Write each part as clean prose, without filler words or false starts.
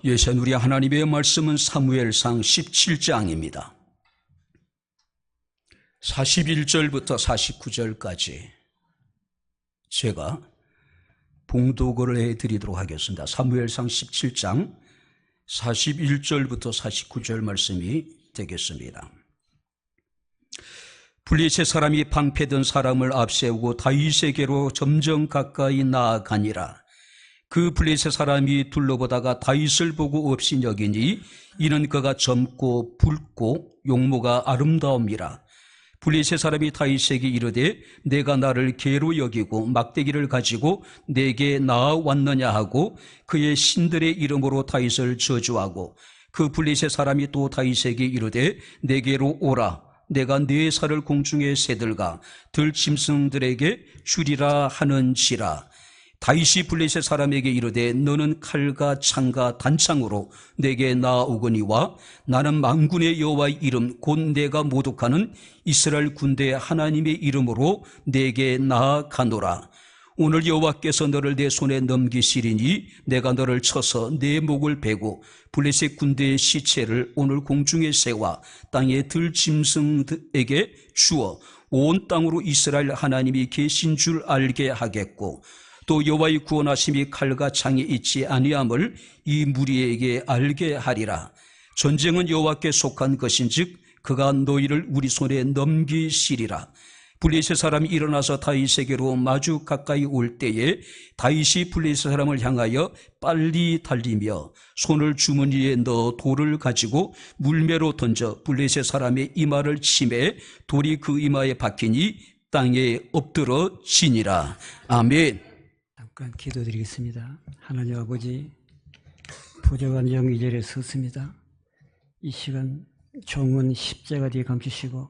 예산 우리 하나님의 말씀은 사무엘상 17장입니다. 41절부터 49절까지 제가 봉독을 해드리도록 하겠습니다. 사무엘상 17장 41절부터 49절 말씀이 되겠습니다. 블레셋 사람이 방패든 사람을 앞세우고 다윗에게로 점점 가까이 나아가니라. 그 블레셋 사람이 둘러보다가 다윗을 보고 없이 여기니 이는 그가 젊고 붉고 용모가 아름다움이라. 블레셋 사람이 다윗에게 이르되 내가 나를 개로 여기고 막대기를 가지고 내게 나아왔느냐 하고 그의 신들의 이름으로 다윗을 저주하고, 그 블레셋 사람이 또 다윗에게 이르되 내게로 오라. 내가 네 살을 공중에 새들과 들짐승들에게 주리라 하는지라. 다윗이 블레셋 사람에게 이르되 너는 칼과 창과 단창으로 내게 나아오거니와 나는 만군의 여호와의 이름 곧 내가 모독하는 이스라엘 군대의 하나님의 이름으로 내게 나아가노라. 오늘 여호와께서 너를 내 손에 넘기시리니 내가 너를 쳐서 내 목을 베고 블레셋 군대의 시체를 오늘 공중에 세워 땅의 들짐승에게 주어 온 땅으로 이스라엘 하나님이 계신 줄 알게 하겠고, 또 여호와의 구원하심이 칼과 창에 있지 아니함을 이 무리에게 알게 하리라. 전쟁은 여호와께 속한 것인즉 그가 너희를 우리 손에 넘기시리라. 블레셋 사람이 일어나서 다윗에게로 마주 가까이 올 때에 다윗이 블레셋 사람을 향하여 빨리 달리며 손을 주머니에 넣어 돌을 가지고 물매로 던져 블레셋 사람의 이마를 치매 돌이 그 이마에 박히니 땅에 엎드러지니라. 아멘. 잠깐 기도드리겠습니다. 하나님 아버지, 부족한 영이 섰습니다. 이 시간 종은 십자가 뒤에 감추시고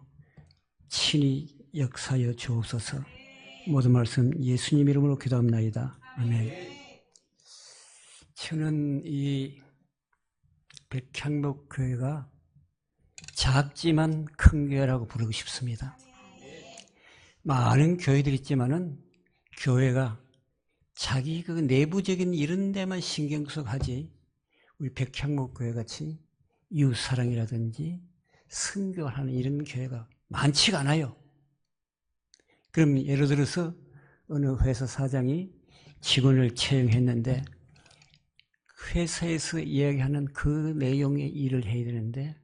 친히 역사여 주옵소서. 모든 말씀 예수님 이름으로 기도합나이다. 아멘. 저는 이 백향목 교회가 작지만 큰 교회라고 부르고 싶습니다. 많은 교회들이 있지만은 교회가 자기 그 내부적인 이런 데만 신경 쓰하지 우리 백향목 교회 같이 이웃사랑이라든지 선교하는 이런 교회가 많지가 않아요. 그럼 예를 들어서 어느 회사 사장이 직원을 채용했는데 회사에서 이야기하는 그 내용의 일을 해야 되는데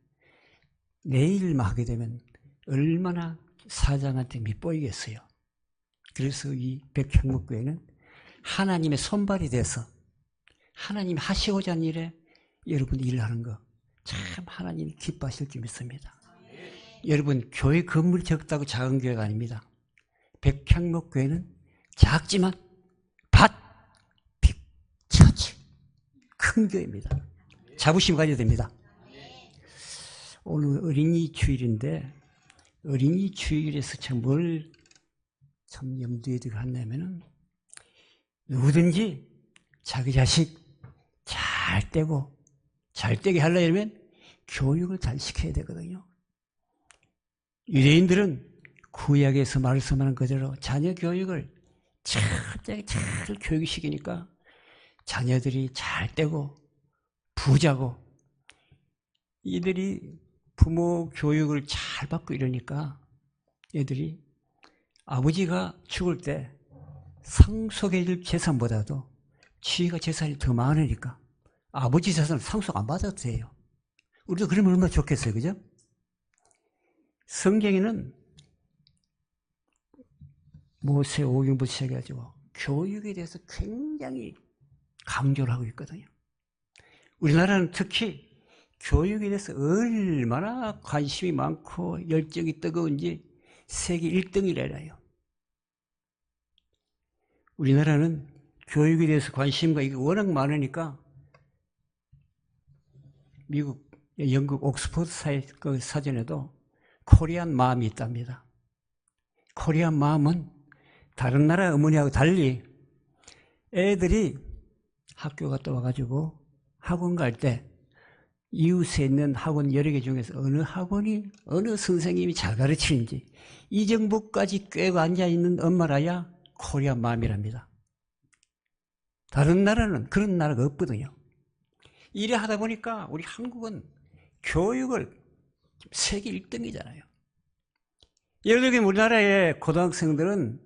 내 일만 하게 되면 얼마나 사장한테 밉보이겠어요. 그래서 이 백향목교회는 하나님의 손발이 돼서 하나님이 하시고자 하는 일에 여러분 일을 하는 거 참 하나님이 기뻐하실 줄 믿습니다. 여러분 교회 건물이 적다고 작은 교회가 아닙니다. 백향목교회는 작지만 밭, 빅, 처치 큰 교회입니다. 자부심 가져야 됩니다. 오늘 어린이 주일인데 어린이 주일에서 참 뭘 참 염두에 두고 한다면은 누구든지 자기 자식 잘 떼고 잘 떼게 하려면 교육을 잘 시켜야 되거든요. 유대인들은 구약에서 말씀하는 그대로 자녀 교육을 잘 교육시키니까 자녀들이 잘 떼고 부자고, 이들이 부모 교육을 잘 받고 이러니까 애들이 아버지가 죽을 때 상속해줄 재산보다도 지가 재산이 더 많으니까 아버지 재산을 상속 안 받아도 돼요. 우리도 그러면 얼마나 좋겠어요, 그죠? 성경에는 모세 오경부터 시작해가지고 교육에 대해서 굉장히 강조를 하고 있거든요. 우리나라는 특히 교육에 대해서 얼마나 관심이 많고 열정이 뜨거운지 세계 1등이래요. 우리나라는 교육에 대해서 관심과 이게 워낙 많으니까 미국, 영국 옥스퍼드 사전에도 코리안 맘이 있답니다. 코리안 맘은 다른 나라 어머니하고 달리 애들이 학교 갔다 와가지고 학원 갈 때 이웃에 있는 학원 여러 개 중에서 어느 학원이 어느 선생님이 잘 가르치는지 이 정보까지 꿰고 앉아있는 엄마라야 코리안 맘이랍니다. 다른 나라는 그런 나라가 없거든요. 이래 하다 보니까 우리 한국은 교육을 세계 1등이잖아요. 예를 들면 우리나라의 고등학생들은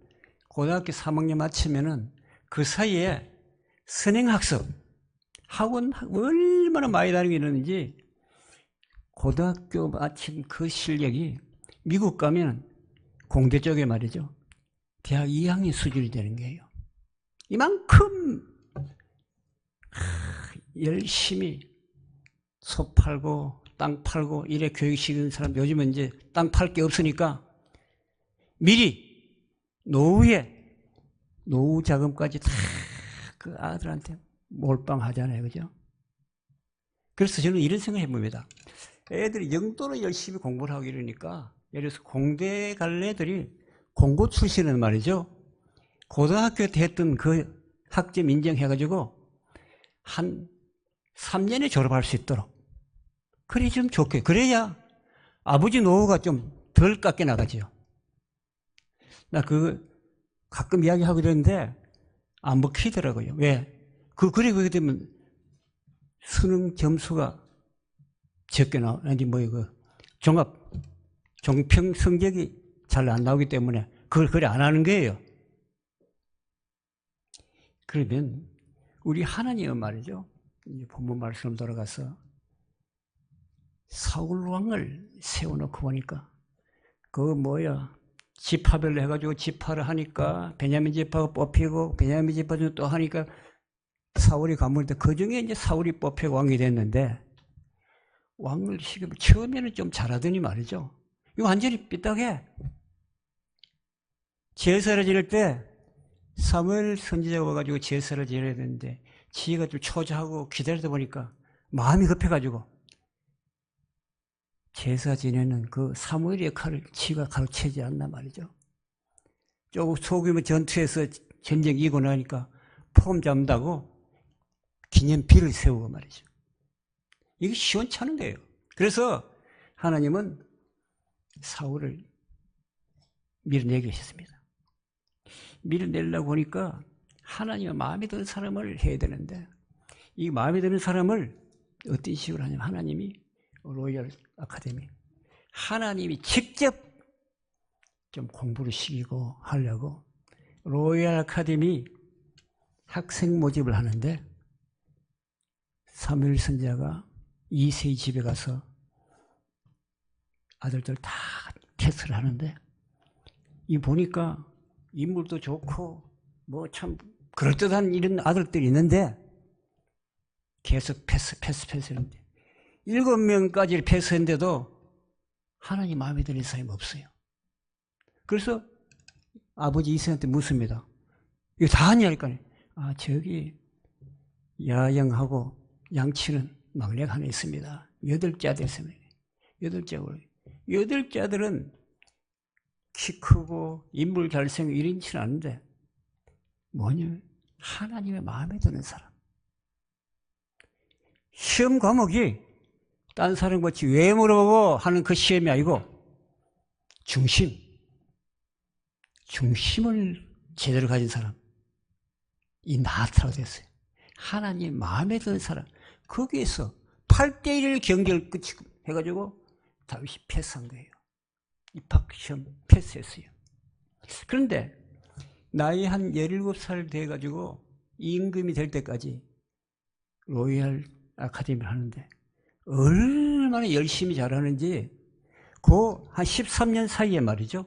고등학교 3학년 마치면은 그 사이에 선행학습, 학원 얼마나 많이 다니고 있는지 고등학교 마친 그 실력이 미국 가면 공대 쪽에 말이죠. 대학 2학년 수준이 되는 거예요. 이만큼 열심히 소 팔고 땅 팔고 이래 교육시키는 사람 요즘은 이제 땅 팔 게 없으니까 미리 노후에 노후 자금까지 다 그 아들한테 몰빵하잖아요. 그죠? 그래서 저는 이런 생각 해봅니다. 애들이 영도로 열심히 공부를 하고 이러니까 예를 들어서 공대 갈 애들이 공고 출신은 말이죠. 고등학교 때 했던 그 학점 인정해가지고 한 3년에 졸업할 수 있도록. 그래 좀 좋게. 그래야 아버지 노후가 좀 덜 깎여 나가지요. 나 가끔 이야기하고 이러는데 안 먹히더라고요. 왜? 그래 그렇게 되면 수능 점수가 적게 아니 종합 종평 성적이 잘 안 나오기 때문에 그걸 그래 안 하는 거예요. 그러면 우리 하나님은 말이죠. 이제 본문 말씀 돌아가서 사울 왕을 세워놓고 보니까 지파별로 해가지고 지파를 하니까 베냐민 지파가 뽑히고 베냐민 지파도 또 하니까 사울이 가물 때 그중에 이제 사울이 뽑히고 왕이 됐는데 왕을 시키면 처음에는 좀 잘하더니 말이죠. 이거 완전히 삐딱해. 제사를 지낼 때 사무엘 선지자가 와가지고 제사를 지내야 되는데 지가 좀 초조하고 기다리다 보니까 마음이 급해가지고 제사 지내는 그 사무엘의 역할을 지가 가르치지 않나 말이죠. 조금 소규모 전투에서 전쟁 이기고 나니까 폼 잡는다고 기념비를 세우고 말이죠. 이게 시원찮은 거예요. 그래서 하나님은 사울을 밀어내게 하셨습니다. 밀어내려고 하니까 하나님의 마음에 드는 사람을 해야 되는데 이 마음에 드는 사람을 어떤 식으로 하냐면 하나님이 로열 아카데미 하나님이 직접 좀 공부를 시키고 하려고 로열 아카데미 학생 모집을 하는데 사무엘 선지자가 이세의 집에 가서 아들들 다 테스트를 하는데 이 보니까 인물도 좋고 뭐 참 그럴듯한 이런 아들들이 있는데 계속 패스했는데 7명까지 패스했는데도 하나님 마음에 드는 사람이 없어요. 그래서 아버지 이세한테 묻습니다. 이거 다 하냐니까 저기 야영하고 양치는 막내가 하나 있습니다. 8째 아들 있습니다. 8째 아들은 키 크고 인물 잘생기고 이런지는 않은데 뭐냐면 하나님의 마음에 드는 사람. 시험 과목이 딴 사람 같이 외모를 보고 하는 그 시험이 아니고 중심을 제대로 가진 사람. 이 나타가 됐어요. 하나님 마음에 드는 사람. 거기에서 8대1 경기를 해가지고 다윗이 패스한 거예요. 입학시험 패스했어요. 그런데 나이 한 17살 돼가지고 임금이 될 때까지 로열 아카데미를 하는데 얼마나 열심히 잘하는지 그 한 13년 사이에 말이죠.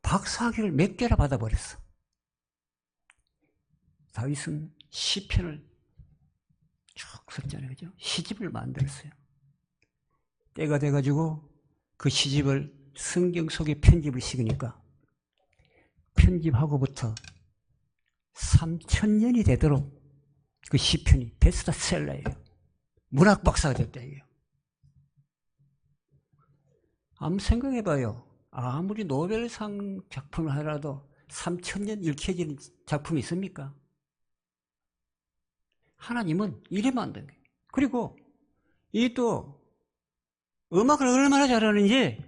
박사학위를 몇 개나 받아버렸어. 다윗은 시편을 쭉 썼잖아요. 그죠? 시집을 만들었어요. 때가 돼가지고 그 시집을 성경 속에 편집을 시키니까 편집하고부터 3000년이 되도록 그 시편이 베스트셀러예요. 문학 박사가 됐다 이게요. 한번 생각해봐요. 아무리 노벨상 작품을 하더라도 3000년 읽혀지는 작품이 있습니까? 하나님은 이래 만든 거예요. 그리고 이 또 음악을 얼마나 잘하는지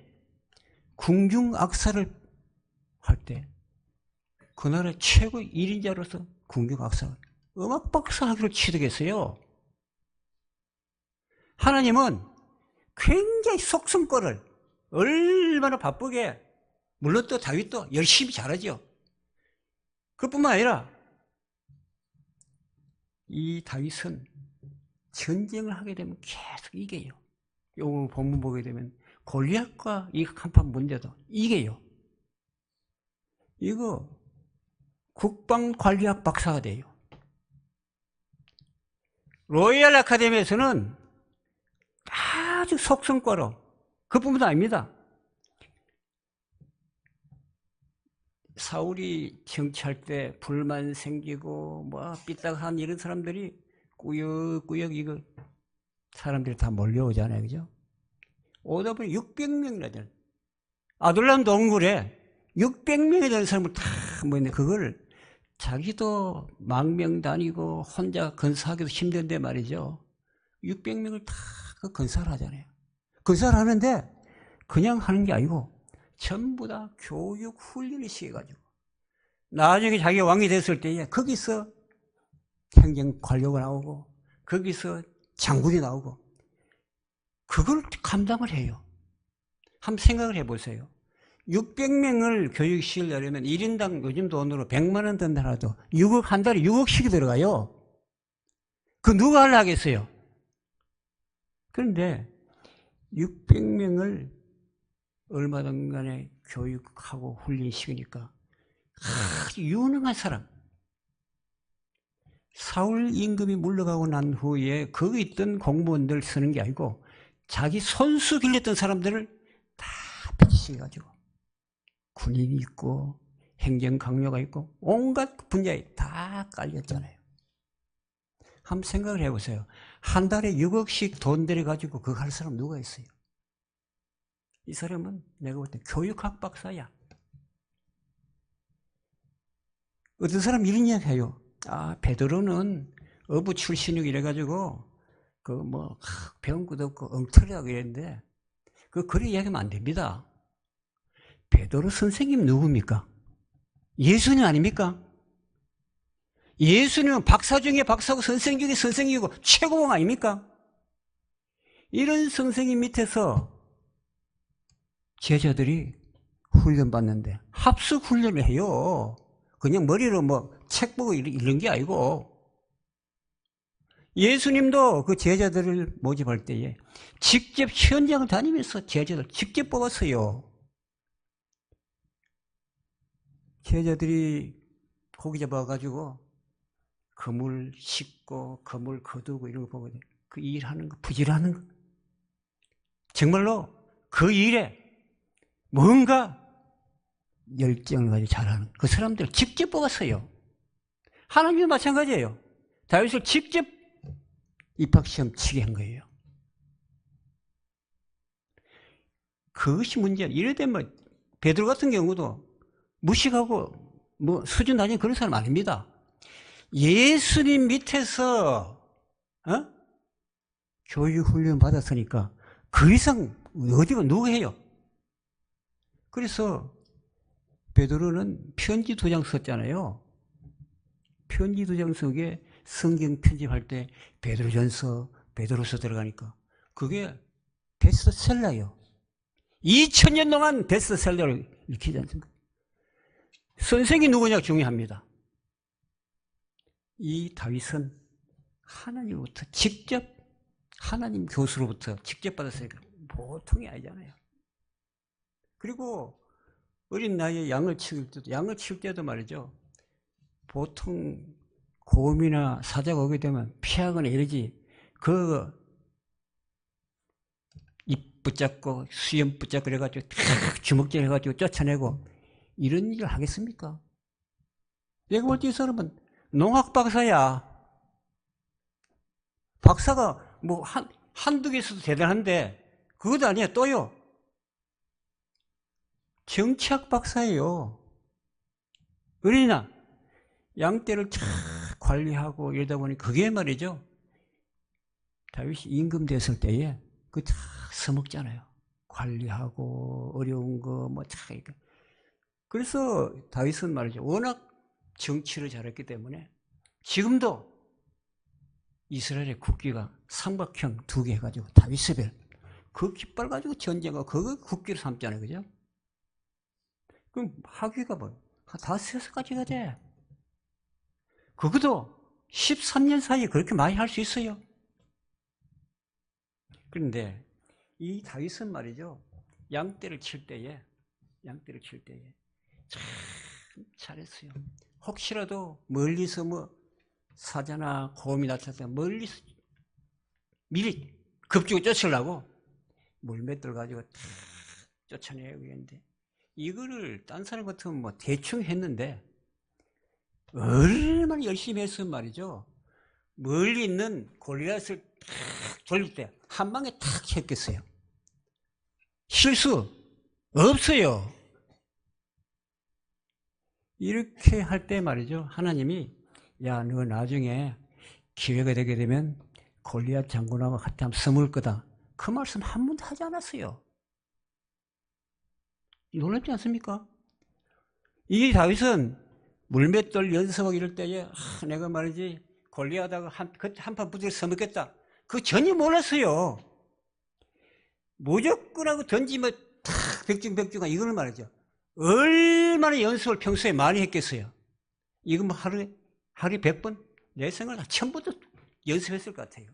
궁중악사를 할 때 그 나라 최고 1인자로서 궁중악사 음악 박사 학위를 취득했어요. 하나님은 굉장히 속성거를 얼마나 바쁘게, 물론 또 다윗도 열심히 잘하죠. 그뿐만 아니라 이 다윗은 전쟁을 하게 되면 계속 이겨요. 요 본문 보게 되면 골리앗과 이 한판 문제도 이겨요. 이거 국방관리학 박사가 돼요. 로열 아카데미에서는 아주 속성과로, 그뿐만 아닙니다. 사울이 정치할 때 불만 생기고 삐딱한 이런 사람들이 꾸역꾸역 이거 사람들이 다 몰려오잖아요, 그죠? 오다 보니 600명이나 되는, 아둘람 동굴에 600명이 되는 사람을 다 모였는데, 그걸 자기도 망명 다니고 혼자 건사하기도 힘든데 말이죠. 600명을 다 그 건사를 하잖아요. 건사를 하는데 그냥 하는 게 아니고 전부 다 교육 훈련을 시켜가지고 나중에 자기가 왕이 됐을 때에 거기서 행정관료가 나오고 거기서 장군이 나오고 그걸 감당을 해요. 한번 생각을 해보세요. 600명을 교육시키려면 1인당 요즘 돈으로 100만 원 든다 하도 6억, 한 달에 6억씩이 들어가요. 그 누가 하려 하겠어요? 그런데 600명을 얼마든 간에 교육하고 훈련시키니까 아주 유능한 사람, 사울 임금이 물러가고 난 후에 거기 있던 공무원들 쓰는 게 아니고 자기 손수 길렀던 사람들을 다 배치시켜가지고 군인이 있고 행정강요가 있고 온갖 분야에 다 깔렸잖아요. 한번 생각을 해보세요. 한 달에 6억씩 돈 들여가지고 그거 할 사람 누가 있어요? 이 사람은 내가 볼 때 교육학 박사야. 어떤 사람 이런 이야기 해요. 베드로는 어부 출신이고 이래가지고 배운 것도 없고 엉터리라고 이랬는데 그래 이야기하면 안 됩니다. 베드로 선생님 누굽니까? 예수님 아닙니까? 예수님은 박사 중에 박사고 선생 중에 선생이고 최고봉 아닙니까? 이런 선생님 밑에서 제자들이 훈련받는데 합숙 훈련을 해요. 그냥 머리로 책 보고 이런 게 아니고 예수님도 그 제자들을 모집할 때에 직접 현장을 다니면서 제자들 직접 뽑았어요. 제자들이 고기 잡아가지고 그물 씻고 그물 거두고 이런 거 보거든요. 그 일하는 거, 부지런하는 거. 정말로 그 일에 뭔가 열정을 가지고 잘하는 그 사람들을 직접 뽑았어요. 하나님도 마찬가지예요. 다윗을 직접 입학시험 치게 한 거예요. 그것이 문제야. 이래 되면 베드로 같은 경우도 무식하고 수준 낮은 그런 사람 아닙니다. 예수님 밑에서 교육훈련 받았으니까 그 이상 어디가 누가 해요? 그래서 베드로는 편지 2장 썼잖아요. 편지 2장 속에 성경 편집할 때 베드로전서, 베드로서 들어가니까 그게 베스트셀러예요. 2000년 동안 베스트셀러를 일으키지 않습니까? 선생이 누구냐 중요합니다. 이 다윗은 하나님으로부터 직접, 하나님 교수로부터 직접 받았으니까 보통이 아니잖아요. 그리고 어린 나이에 양을 치울 때도 말이죠. 보통 곰이나 사자가 오게 되면 피하거나 이러지, 입 붙잡고 수염 붙잡고 그래가지고 주먹질 해가지고 쫓아내고 이런 일을 하겠습니까? 내가 볼 때 이 사람은 농학 박사야. 박사가 한두 개 있어도 대단한데 그것도 아니야. 또요. 정치학 박사예요. 그러나 양떼를 쫙 관리하고 이러다 보니 그게 말이죠. 다윗이 임금 됐을 때에 그 쫙 써먹잖아요. 관리하고 어려운 거 쫙 이렇게. 그래서 다윗은 말이죠. 워낙 정치를 잘했기 때문에 지금도 이스라엘의 국기가 삼각형 2개 해가지고 다윗의 별, 그 깃발 가지고 전쟁하고 그거 국기로 삼잖아요. 그죠? 그럼 하기가 뭐, 한 5-6가지가 돼. 그것도 13년 사이에 그렇게 많이 할 수 있어요. 그런데 이 다윗은 말이죠. 양떼를 칠 때에 참 잘했어요. 혹시라도 멀리서 뭐 사자나 곰이 나타나서 멀리서 미리 급주고 쫓으려고 물맷돌 가지고 탁 쫓아내야 되는데, 이거를 딴 사람 같으면 뭐 대충 했는데 얼마나 열심히 했으면 말이죠. 멀리 있는 골리앗을 탁 돌릴 때 한 방에 탁 했겠어요. 실수 없어요. 이렇게 할 때 말이죠. 하나님이 야, 너 나중에 기회가 되게 되면 골리앗 장군하고 같이 한번 써먹을 거다. 그 말씀 한 번도 하지 않았어요. 놀랍지 않습니까? 이 다윗은 물맷돌 연습하고 이럴 때에 내가 말이지 골리앗하고 한판 부딪혀 써먹겠다. 그거 전혀 몰랐어요. 무조건하고 던지면 탁 백중백중한 이거는 말이죠. 얼마나 연습을 평소에 많이 했겠어요. 이거 뭐 하루에 100번? 내 생각을 다 처음부터 연습했을 것 같아요.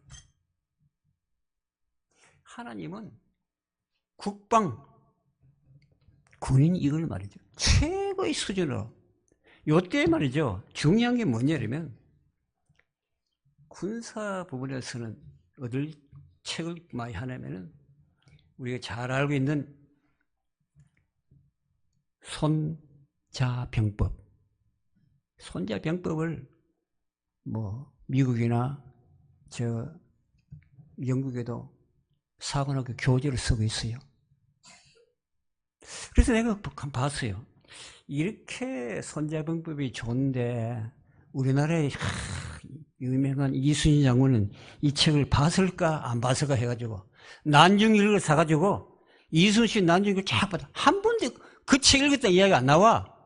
하나님은 국방, 군인 이걸 말이죠. 최고의 수준으로. 요때 말이죠. 중요한 게 뭐냐면 군사 부분에서는 얻을 책을 많이 하냐면은 우리가 잘 알고 있는 손자병법. 손자병법을 뭐 미국이나 저 영국에도 사관학교 교재를 쓰고 있어요. 그래서 내가 한번 봤어요. 이렇게 손자병법이 좋은데 우리나라의 유명한 이순신 장군은 이 책을 봤을까 안 봤을까 해가지고 난중일기를 사가지고 이순신 난중일기를 쫙 봤다. 한 번도 그 책 읽었다는 이야기가 안 나와.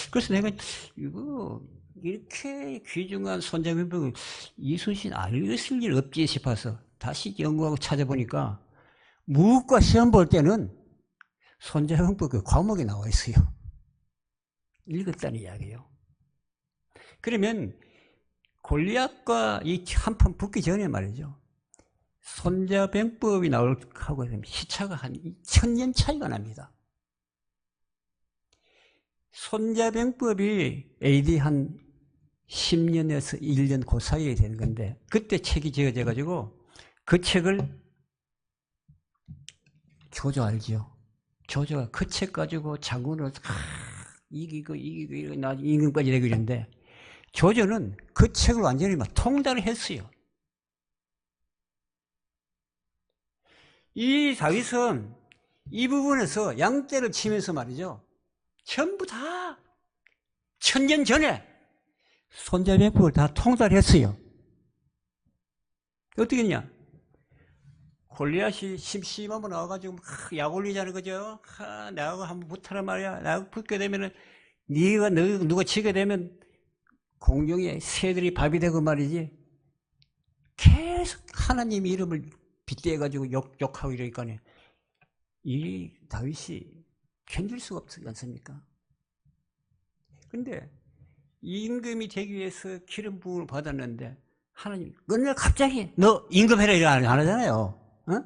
그래서 내가 이거 이렇게 귀중한 손자병법을 이순신 안 읽었을 일 없지 싶어서 다시 연구하고 찾아보니까 무국과 시험 볼 때는 손자병법 그 과목에 나와 있어요. 읽었다는 이야기예요. 그러면 골리앗과 이 한판 붙기 전에 말이죠. 손자병법이 나오고 되면 시차가 한 1000년 차이가 납니다. 손자병법이 AD 한 10년에서 1년 그 사이에 되는 건데 그때 책이 지어져 가지고 그 책을 조조 알지요? 조조가 그 책 가지고 장군으로 이기고 나중에 임금까지 되고 이랬는데 조조는 그 책을 완전히 막 통달을 했어요. 이 다윗은 이 부분에서 양떼를 치면서 말이죠. 전부 다 1000년 전에 손자병법을 다 통달했어요. 어떻게 했냐? 골리앗이 심심하면 나와가지고 약 올리자는 거죠. 나하고 한번 붙어라 말이야. 나하고 붙게 되면은 누가 치게 되면 공중에 새들이 밥이 되고 말이지. 계속 하나님 이름을 빗대가지고 욕하고 이러니까 이 다윗이 견딜 수가 없지 않습니까? 근데 임금이 되기 위해서 기름 부음을 받았는데 하나님 어느 날 갑자기 너 임금해라 이러 안 하잖아요. 어?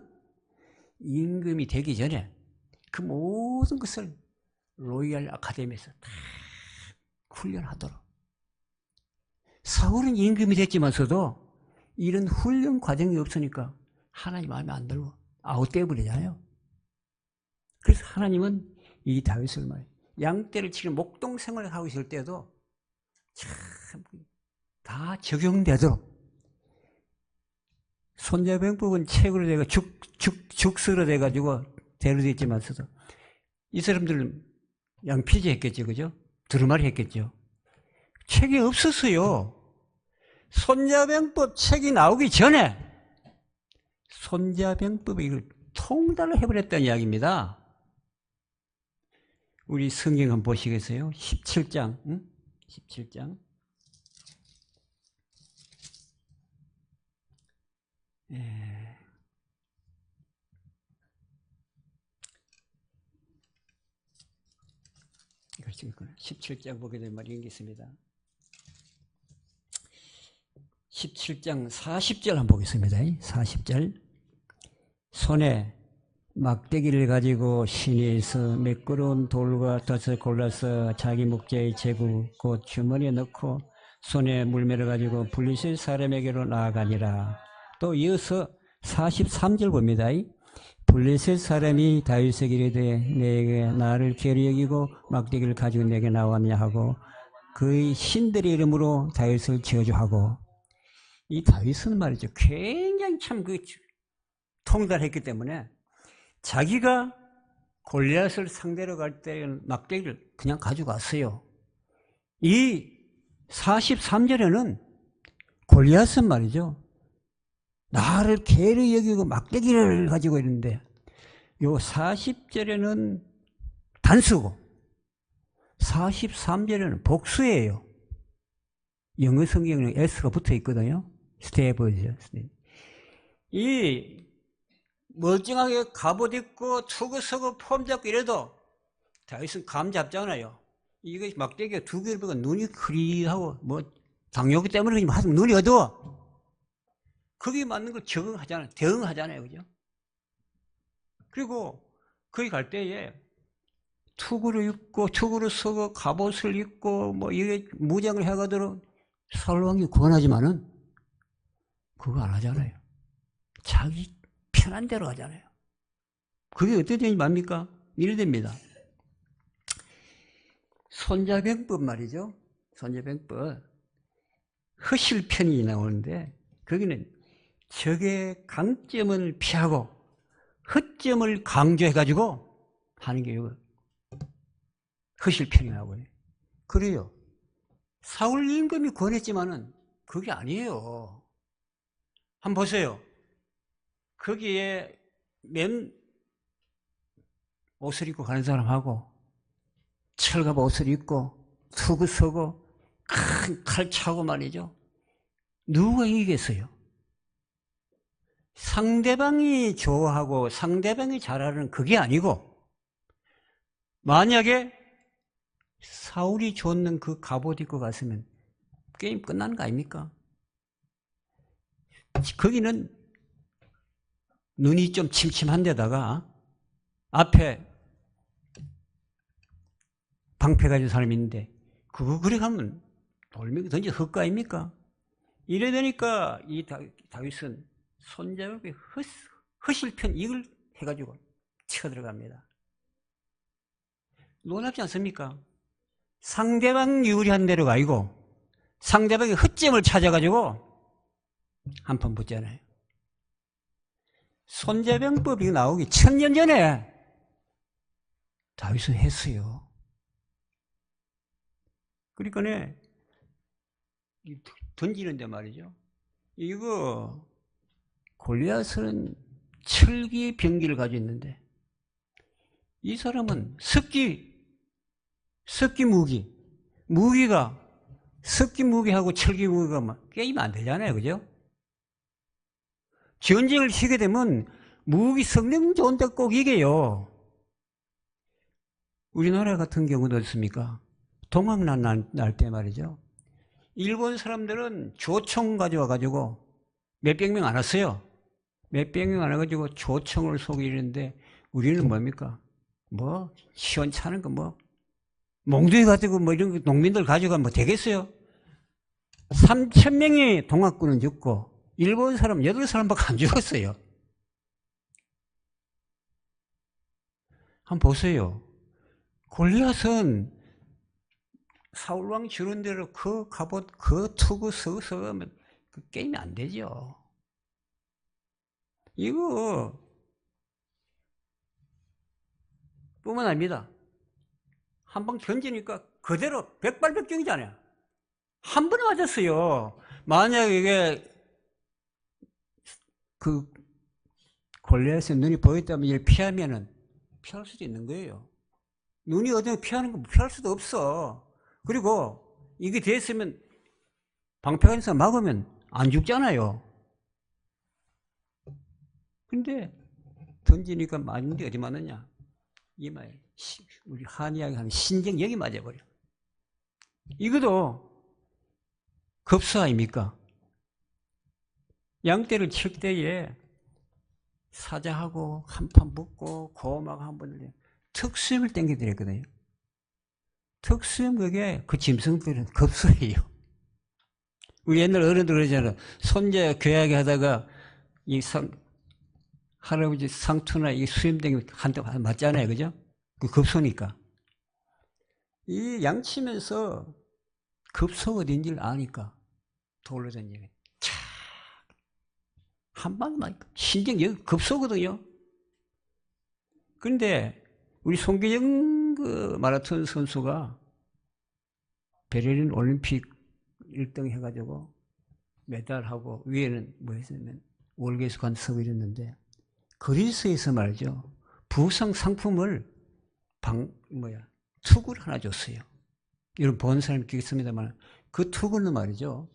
임금이 되기 전에 그 모든 것을 로이al 아카데미에서 다 훈련하도록. 사울은 임금이 됐지만서도 이런 훈련 과정이 없으니까 하나님 마음에 안 들고 아웃되어버리잖아요. 그래서 하나님은 이 다윗을 양떼를 치는 목동 생활을 하고 있을 때도 참 다 적용되도록 손자병법은 책으로 돼가 죽서로 돼가지고 대로되어 있지만서도 이 사람들은 양피지 했겠죠, 그죠? 두루마리 했겠죠. 책이 없었어요. 손자병법 책이 나오기 전에 손자병법이 이걸 통달을 해버렸다는 이야기입니다. 우리 성경 한번 보시겠어요? 17장, 17장. 지금 17장 보게 되면 이런 게 있습니다. 17장 40절 한번 보겠습니다. 40절. 손에 막대기를 가지고 시내에서 매끄러운 돌과 덫을 골라서 자기 목자의 제구 곧 주머니에 넣고 손에 물매를 가지고 블레셋 사람에게로 나아가니라. 또 이어서 43절 봅니다. 블레셋 사람이 다윗에게 이르되 내게 나를 괴로 여기고 막대기를 가지고 내게 나왔냐 하고 그의 신들의 이름으로 다윗을 저주하고. 이 다윗은 말이죠, 굉장히 참 통달했기 때문에 자기가 골리앗을 상대로 갈 때 막대기를 그냥 가져갔어요. 이 43절에는 골리앗은 말이죠, 나를 개로 여기고 막대기를 가지고 있는데, 요 40절에는 단수고 43절에는 복수예요. 영어 성경에는 S가 붙어 있거든요. 스테이버죠. 이 멀쩡하게 갑옷 입고 투구 서고 폼 잡고 이래도 다윗은 감 잡잖아요. 이게 막대기가 두 개를 보고 눈이 크리하고 뭐 당뇨기 때문에 하면 눈이 어두워. 거기에 맞는 걸 적응하잖아요. 대응하잖아요. 그죠? 그리고 거기 갈 때에 투구를 입고 투구를 서고 갑옷을 입고 뭐 이게 무장을 해가도록 사울 왕이 권하지만은 그거 안 하잖아요. 자기 편한 대로 하잖아요. 그게 어떻게 되는지 맙니까? 이래 됩니다. 손자병법 말이죠. 손자병법. 허실편이 나오는데 거기는 적의 강점을 피하고 허점을 강조해가지고 하는 게 허실편이라고 해요. 그래요. 사울 임금이 권했지만은 그게 아니에요. 한번 보세요. 거기에 맨 옷을 입고 가는 사람하고 철갑 옷을 입고 투구 서고 큰 칼 차고 말이죠. 누가 이기겠어요? 상대방이 좋아하고 상대방이 잘하는 그게 아니고, 만약에 사울이 줬는 그 갑옷 입고 갔으면 게임 끝나는 거 아닙니까? 거기는 눈이 좀 침침한 데다가 앞에 방패 가진 사람이 있는데 그거 그래 가면 돌멩이 던져 헛거 아닙니까? 이래 되니까 이 다윗은 손잡이 허실편 이걸 해가지고 쳐들어갑니다. 놀랍지 않습니까? 상대방 유리한 대로 가고 상대방의 허점을 찾아가지고 한판 붙잖아요. 손자병법이 나오기 1000년 전에 다윗은 했어요. 그러니까 던지는데 말이죠. 이거 골리앗은 철기 병기를 가지고 있는데 이 사람은 석기 무기가 석기 무기하고 철기 무기가 막 게임이 안 되잖아요. 그죠? 전쟁을 치게 되면 무기 성능 좋은 데 꼭 이겨요. 우리나라 같은 경우도 있습니까? 동학난 날 때 말이죠. 일본 사람들은 조총 가져와가지고 몇백 명 안 왔어요. 몇백 명 안 와가지고 조총을 속이는데 우리는 뭡니까? 뭐 시원찮은 거 뭐 몽둥이 가지고 뭐 이런 거 농민들 가져가면 뭐 되겠어요? 3000명의 동학군은 죽고 일본 사람 8사람밖에 안 죽었어요. 한번 보세요. 골리앗은 사울왕 주는 대로 그 갑옷, 그 투구 서서 하면 그 게임이 안 되죠. 이거 뿐만 아닙니다. 한 방 던지니까 그대로 백발백중이잖아요. 한 번에 맞았어요. 만약에 이게 그 골리앗의 눈이 보였다면 이를 피하면은 피할 수도 있는 거예요. 눈이 어디 피하는 거 피할 수도 없어. 그리고 이게 됐으면 방패관에서 막으면 안 죽잖아요. 근데 던지니까 맞는데 어디 맞느냐? 이마에 우리 한의학이 하는 신경 여기 맞아버려. 이것도 급소 아닙니까? 양떼를 칠 때에 사자하고 한판 붙고 고음하고 한번 특수염을 땡겨드렸거든요. 특수염 그게 그 짐승들은 급소예요. 우리 옛날 어른들 그러잖아. 손자 교양하게 하다가 이 할아버지 상투나 이 수염 땡기면 한 대 맞잖아요. 그죠? 그 급소니까. 이 양치면서 급소 어딘지를 아니까 돌려다니네. 한 방만 신경 여기 급소거든요. 그런데 우리 송기정 그 마라톤 선수가 베를린 올림픽 1등 해가지고 메달하고 위에는 뭐 했냐면 월계수 관서고 이랬는데 그리스에서 말이죠. 부상 상품을 투구를 하나 줬어요. 여러분 본 사람이 있겠습니다만 그 투구는 말이죠.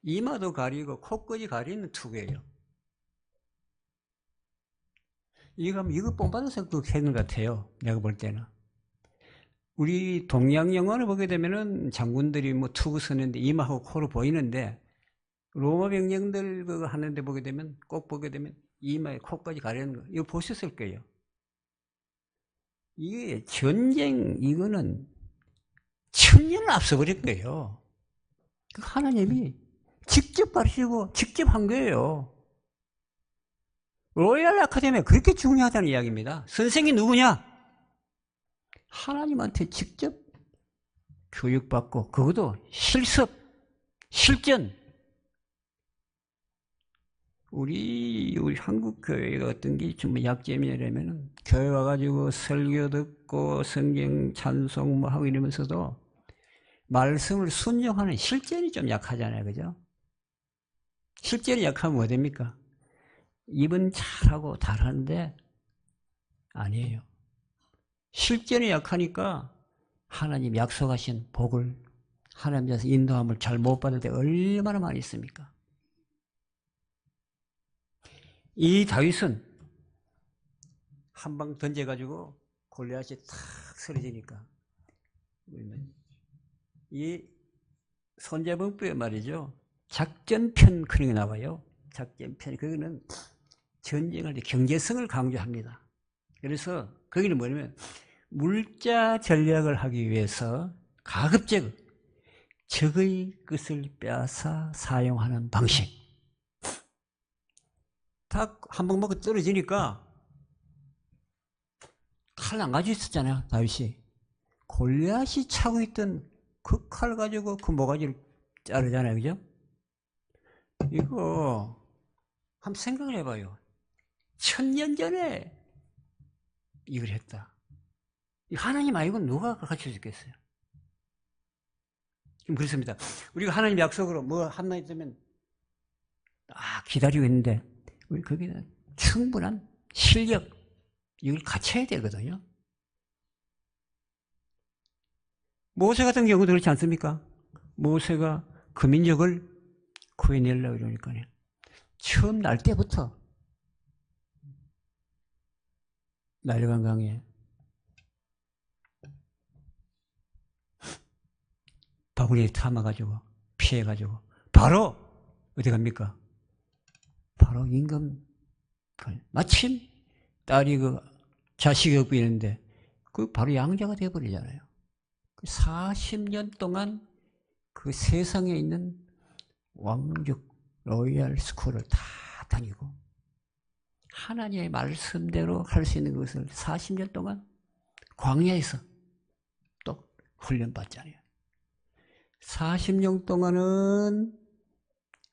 이마도 가리고 코끝이 가리는 투구예요. 이거 뽕받아서 그렇게 했는 것 같아요. 내가 볼 때는. 우리 동양 영화를 보게 되면은 장군들이 뭐 투구 서는데 이마하고 코로 보이는데 로마 병력들 그거 하는데 보게 되면 꼭 보게 되면 이마에 코까지 가리는 거. 이거 보셨을 거예요. 이게 전쟁 이거는 천년을 앞서버릴 거예요. 그 하나님이 직접 가르치고 직접 한 거예요. 로얄 아카데미가 그렇게 중요하다는 이야기입니다. 선생이 누구냐? 하나님한테 직접 교육받고 그것도 실습, 실전. 우리 한국 교회가 어떤 게 좀 약점이냐면 교회 와가지고 설교 듣고 성경 찬송 뭐 하고 이러면서도 말씀을 순종하는 실전이 좀 약하잖아요. 그죠? 실전이 약하면 뭐 됩니까? 입은 잘하고 잘하는데 아니에요. 실전이 약하니까 하나님 약속하신 복을 하나님께서 인도함을 잘 못 받을 때 얼마나 많이 있습니까? 이 다윗은 한 방 던져가지고 골리앗이 탁 쓰러지니까 이 손자병부에 말이죠. 작전편 그런 게 나와요. 작전편 그거는 전쟁할 때 경제성을 강조합니다. 그래서 거기는 뭐냐면 물자 전략을 하기 위해서 가급적 적의 것을 빼앗아 사용하는 방식. 딱 한 방 먹고 떨어지니까 칼 안 가지고 있었잖아요. 다윗이. 골리앗이 차고 있던 그 칼 가지고 그 모가지를 자르잖아요. 그죠? 이거 한번 생각을 해봐요. 1000년 전에 이걸 했다. 하나님 아니고 누가 가르쳐 줬겠어요? 지금 그렇습니다. 우리가 하나님 약속으로 뭐 한나 있으면 기다리고 있는데 우리 거기는 충분한 실력 이걸 갖춰야 되거든요. 모세 같은 경우도 그렇지 않습니까? 모세가 그 민족을 구해내려고 이러니까요. 처음 날 때부터 나일강 강에 바구니에 담아가지고 피해가지고 바로 어디 갑니까? 바로 임금 마침 딸이 그 자식이 없고 있는데 그 바로 양자가 돼버리잖아요. 40년 동안 그 세상에 있는 왕족 로얄 스쿨을 다 다니고 하나님의 말씀대로 할 수 있는 것을 40년 동안 광야에서 또 훈련받잖아요. 40년 동안은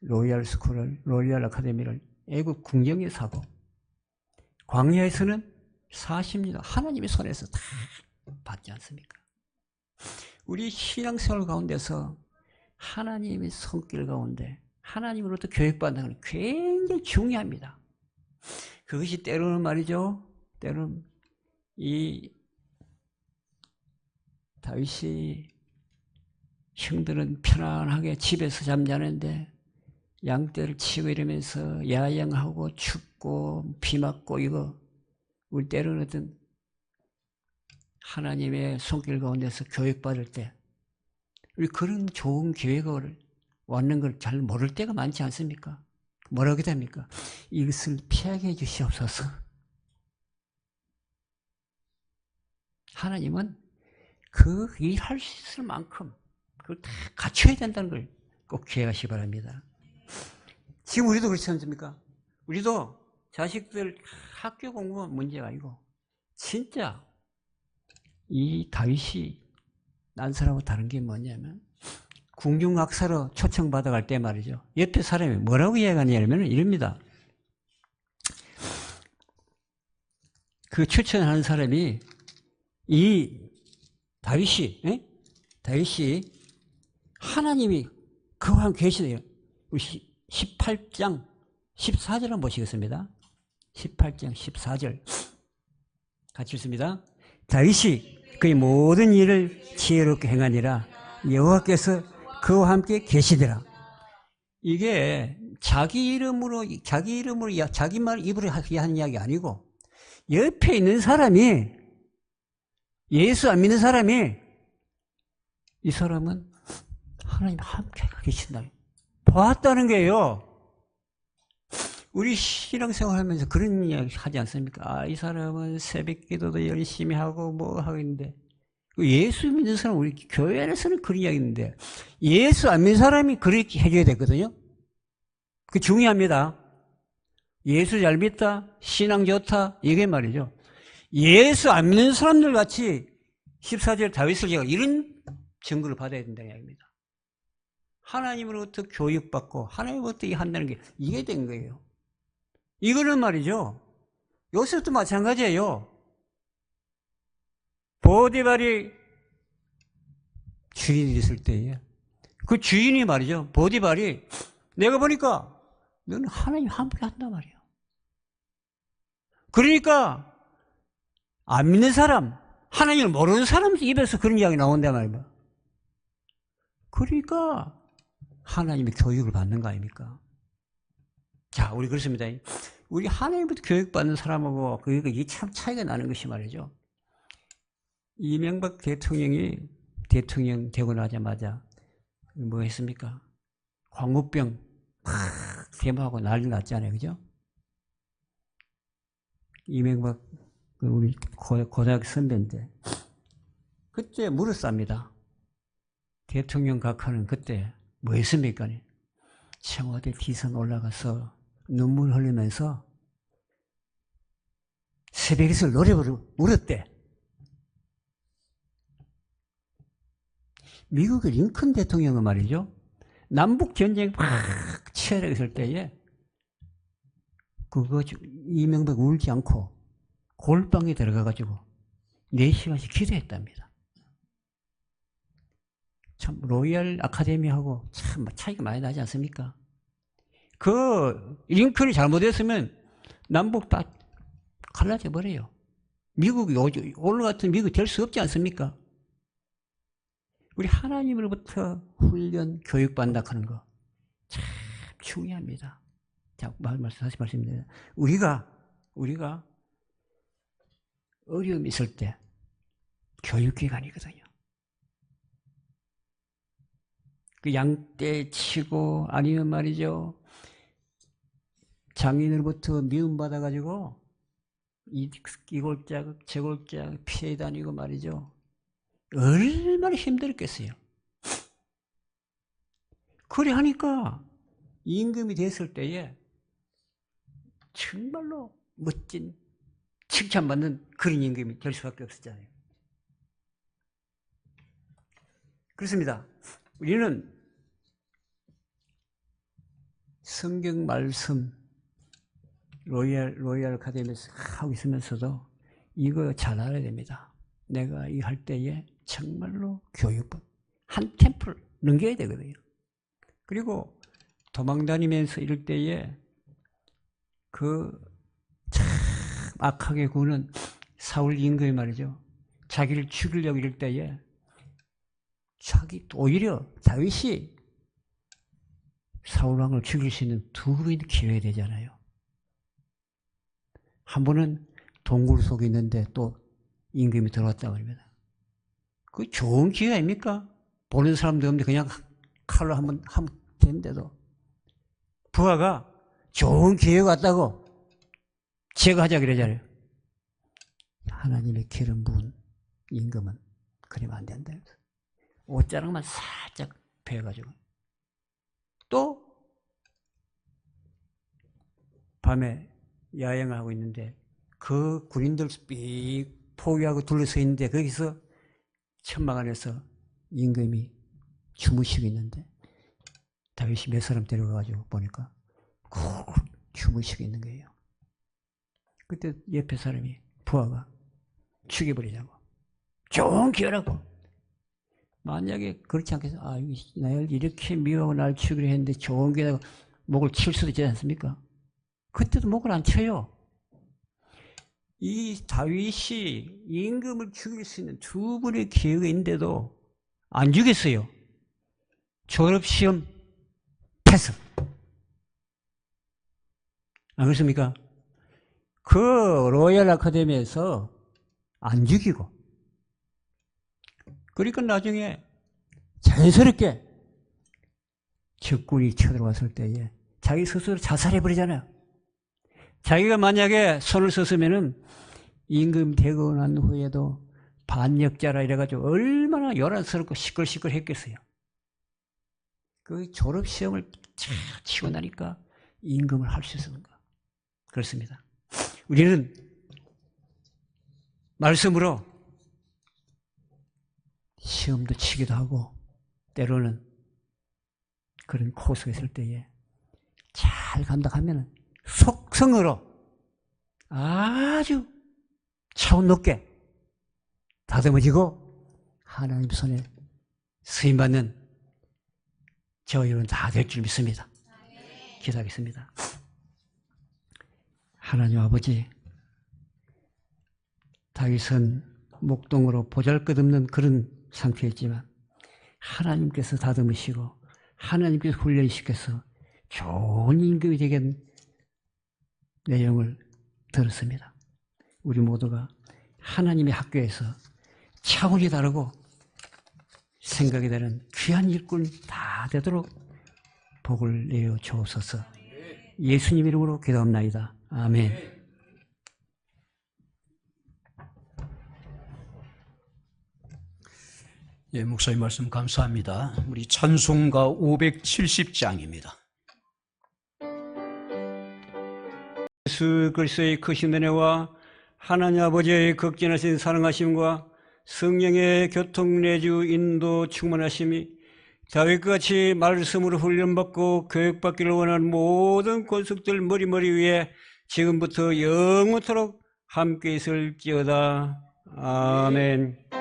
로얄 스쿨을, 로얄 아카데미를 애국 궁정에서 하고 광야에서는 40년 하나님의 손에서 다 받지 않습니까? 우리 신앙생활 가운데서 하나님의 손길 가운데 하나님으로부터 교육받는 건 굉장히 중요합니다. 그것이 때로는 말이죠. 때로는 이 다윗이 형들은 편안하게 집에서 잠자는데 양떼를 치고 이러면서 야영하고 춥고 비 맞고 이거 우리 때로는 어떤 하나님의 손길 가운데서 교육받을 때 우리 그런 좋은 기회가 왔는 걸 잘 모를 때가 많지 않습니까? 뭐라고 됩니까? 이것을 피하게 해주시옵소서. 하나님은 그 일할 수 있을 만큼 그걸 다 갖춰야 된다는 걸 꼭 기억하시기 바랍니다. 지금 우리도 그렇지 않습니까? 우리도 자식들 학교 공부만 문제가 아니고 진짜 이 다윗이 난 사람하고 다른 게 뭐냐면 궁중학사로 초청받아갈 때 말이죠. 옆에 사람이 뭐라고 이야기하냐면 이럽니다. 그 추천하는 사람이 이 다윗이 하나님이 그와 함께 계시네요. 우리 18장 14절 한번 보시겠습니다. 18장 14절 같이 읽습니다. 다윗이 그의 모든 일을 지혜롭게 행하니라 여호와께서 그와 함께 계시더라. 이게 자기 말 입으로 하는 이야기 아니고 옆에 있는 사람이 예수 안 믿는 사람이 이 사람은 하나님 함께 계신다. 보았다는 거예요. 우리 신앙생활 하면서 그런 이야기 하지 않습니까? 이 사람은 새벽 기도도 열심히 하고 뭐 하고 있는데 예수 믿는 사람 우리 교회 안에서는 그런 이야기 있는데 예수 안 믿는 사람이 그렇게 해줘야 되거든요. 그게 중요합니다. 예수 잘 믿다, 신앙 좋다 이게 말이죠. 예수 안 믿는 사람들 같이 14절 다윗을 제가 이런 증거를 받아야 된다는 이야기입니다. 하나님으로부터 교육받고 하나님으로부터 한다는 게 이게 된 거예요. 이거는 말이죠. 요셉도 마찬가지예요. 보디발이 주인이 있을 때에 그 주인이 말이죠. 보디발이 내가 보니까 너는 하나님 함께 한단 말이에요. 그러니까 안 믿는 사람, 하나님을 모르는 사람 입에서 그런 이야기 나온단 말이에요. 그러니까 하나님의 교육을 받는 거 아닙니까? 자, 우리 그렇습니다. 우리 하나님부터 교육받는 사람하고 이게 참 차이가 나는 것이 말이죠. 이명박 대통령이 대통령 되고 나자마자 뭐 했습니까? 광우병 막 데모하고 난리 났잖아요. 그죠? 이명박 우리 고등학교 선배인데 그때 물었습니다. 대통령 각하는 그때 뭐 했습니까? 청와대 뒤선 올라가서 눈물 흘리면서 새벽에서 노래 부르었대. 미국의 링컨 대통령은 말이죠. 남북 전쟁 막 치열하게 있을 때에 그거 이명박 울지 않고 골방에 들어가가지고 4시간씩 기도했답니다. 참 로열 아카데미하고 참 차이가 많이 나지 않습니까? 그 링컨이 잘못했으면 남북 다 갈라져 버려요. 미국이 오늘 같은 미국이 될 수 없지 않습니까? 우리 하나님으로부터 훈련, 교육받는다 하는 거 참 중요합니다. 자, 다시 말씀드립니다. 우리가 어려움이 있을 때 교육기관이거든요. 그 양떼 치고 아니면 말이죠. 장인으로부터 미움받아가지고 이 골짜기 저 골짜기 피해 다니고 말이죠. 얼마나 힘들었겠어요. 그래 하니까 임금이 됐을 때에 정말로 멋진 칭찬받는 그런 임금이 될 수밖에 없었잖아요. 그렇습니다. 우리는 성경 말씀 로열 아카데미에서 하고 있으면서도 이거 잘 알아야 됩니다. 내가 이거 할 때에 정말로 교육법 한 템플 넘겨야 되거든요. 그리고 도망다니면서 이럴 때에 그 참 악하게 구는 사울 임금이 말이죠. 자기를 죽이려고 이럴 때에 오히려 다윗이 사울왕을 죽일 수 있는 두 번의 기회가 되잖아요. 한 번은 동굴 속에 있는데 또 임금이 들어왔다고 합니다. 그 좋은 기회 아닙니까? 보는 사람도 없는데 그냥 칼로 한번 하면 되는데도 부하가 좋은 기회가 왔다고 제거하자 그러잖아요. 하나님의 기름 부은 임금은 그러면 안 된다. 옷자락만 살짝 베어가지고 또 밤에 야영을 하고 있는데 그 군인들 삑 포위하고 둘러서 있는데 거기서 천막 안에서 임금이 주무시고 있는데 다윗이 몇 사람 데려가가지고 보니까 콕 주무시고 있는 거예요. 그때 옆에 사람이 부하가 죽여버리자고. 좋은 기회라고. 만약에 그렇지 않겠어? 아, 날 이렇게 미워하고 날 죽이려 했는데 좋은 기회라고 목을 칠 수도 있지 않습니까? 그때도 목을 안 쳐요. 이 다윗이 임금을 죽일 수 있는 두 번의 기회가 있는데도 안 죽였어요. 졸업시험 패스. 안 그렇습니까? 그 로얄 아카데미에서 안 죽이고 그러니까 나중에 자연스럽게 적군이 쳐들어왔을 때에 자기 스스로 자살해버리잖아요. 자기가 만약에 손을 썼으면은 임금 되고 난 후에도 반역자라 이래가지고 얼마나 요란스럽고 시끌시끌 했겠어요. 그 졸업시험을 쫙 치고 나니까 임금을 할 수 있었는가. 그렇습니다. 우리는 말씀으로 시험도 치기도 하고 때로는 그런 코스가 있을 때에 잘 감당하면 속성으로 아주 차원 높게 다듬어지고 하나님 손에 쓰임받는 저와 여러분 다 될 줄 믿습니다. 기도하겠습니다. 하나님 아버지, 다윗은 목동으로 보잘것없는 그런 상태였지만 하나님께서 다듬으시고 하나님께서 훈련시켜서 좋은 임금이 되게 한 내용을 들었습니다. 우리 모두가 하나님의 학교에서 차원이 다르고 생각이 다른 귀한 일꾼 다 되도록 복을 내어 주옵소서. 예수님 이름으로 기도합나이다. 아멘. 예, 목사님 말씀 감사합니다. 우리 찬송가 570장입니다. 예수 그리스도의 크신 은혜와 하나님 아버지의 극진하신 사랑하심과 성령의 교통 내주 인도 충만하심이 다윗같이 말씀으로 훈련받고 교육받기를 원하는 모든 권속들 머리머리 위에 지금부터 영원토록 함께 있을지어다. 아멘.